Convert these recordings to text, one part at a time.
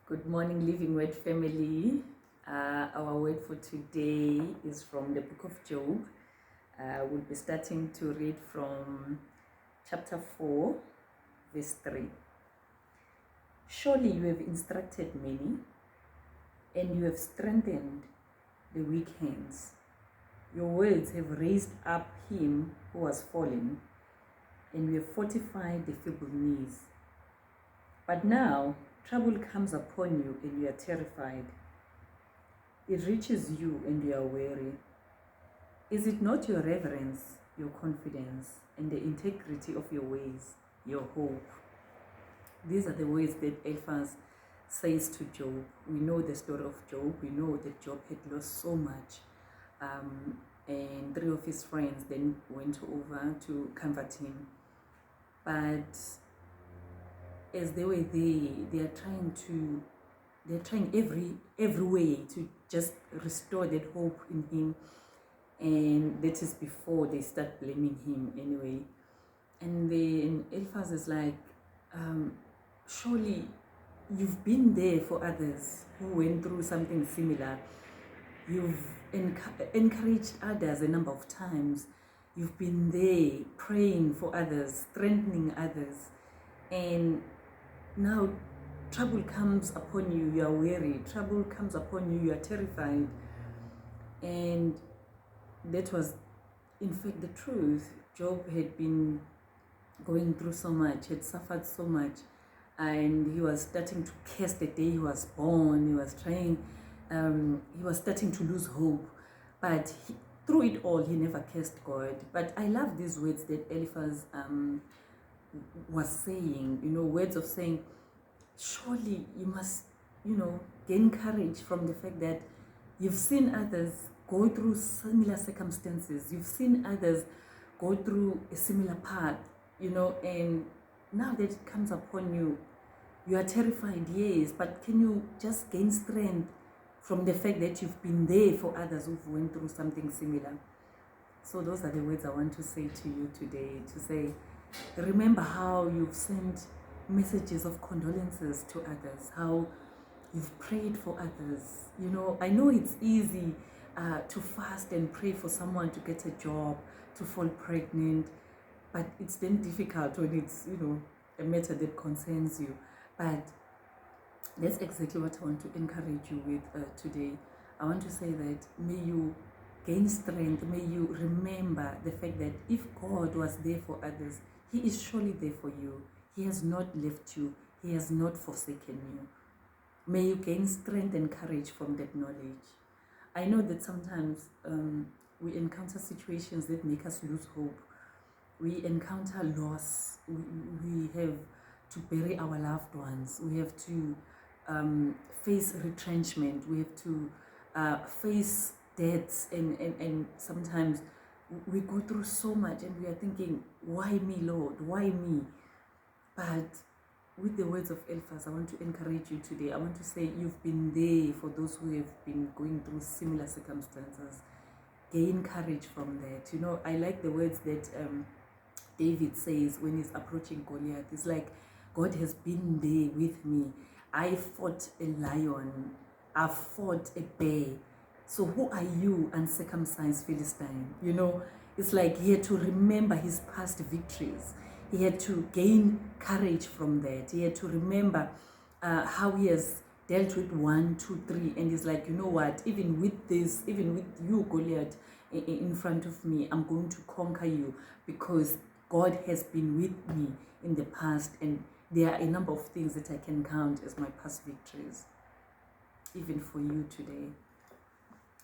Good morning, Living Word family. Our word for today is from the book of Job. We'll be starting to read from chapter 4, verse 3. Surely you have instructed many, and you have strengthened the weak hands. Your words have raised up him who was fallen, and you have fortified the feeble knees. But now trouble comes upon you, and you are terrified. It reaches you, and you are weary. Is it not your reverence, your confidence, and the integrity of your ways, your hope? These are the words that Eliphaz says to Job. We know the story of Job. We know that Job had lost so much. And three of his friends then went over to comfort him. But as they were there, they're trying every way to just restore that hope in him, and that is before they start blaming him anyway. And then Eliphaz is like, surely you've been there for others who went through something similar. You've encouraged others a number of times. You've been there praying for others, strengthening others, and now trouble comes upon you, you are weary. Trouble comes upon you, you are terrified. And that was, in fact, the truth. Job had been going through so much, had suffered so much, and he was starting to curse the day he was born. He was starting to lose hope. But through it all, he never cursed God. But I love these words that Eliphaz was saying, words of saying, surely you must, gain courage from the fact that you've seen others go through similar circumstances. You've seen others go through a similar path, and now that it comes upon you, you are terrified, yes, but can you just gain strength from the fact that you've been there for others who've went through something similar? So those are the words I want to say to you today, to say, remember how you've sent messages of condolences to others, how you've prayed for others. I know it's easy to fast and pray for someone to get a job, to fall pregnant, but it's then difficult when it's, a matter that concerns you. But that's exactly what I want to encourage you with today. I want to say that may you gain strength, may you remember the fact that if God was there for others, He is surely there for you. He has not left you. He has not forsaken you. May you gain strength and courage from that knowledge. I know that sometimes we encounter situations that make us lose hope. We encounter loss. We have to bury our loved ones. We have to face retrenchment. We have to face deaths, and sometimes we go through so much and we are thinking, why me, Lord? Why me? But with the words of Eliphaz, I want to encourage you today. I want to say you've been there for those who have been going through similar circumstances. Gain courage from that. I like the words that David says when he's approaching Goliath. It's like, God has been there with me. I fought a lion. I fought a bear. So who are you, uncircumcised Philistine? It's like he had to remember his past victories. He had to gain courage from that. He had to remember how he has dealt with 1, 2, 3. And he's like, you know what? Even with this, even with you, Goliath, in front of me, I'm going to conquer you because God has been with me in the past. And there are a number of things that I can count as my past victories. Even for you today,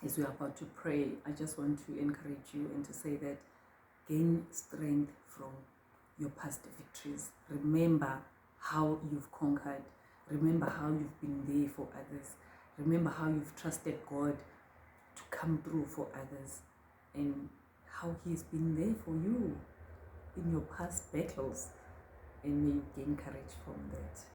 as we are about to pray, I just want to encourage you and to say that gain strength from your past victories. Remember how you've conquered. Remember how you've been there for others. Remember how you've trusted God to come through for others, and how He's been there for you in your past battles. And may you gain courage from that.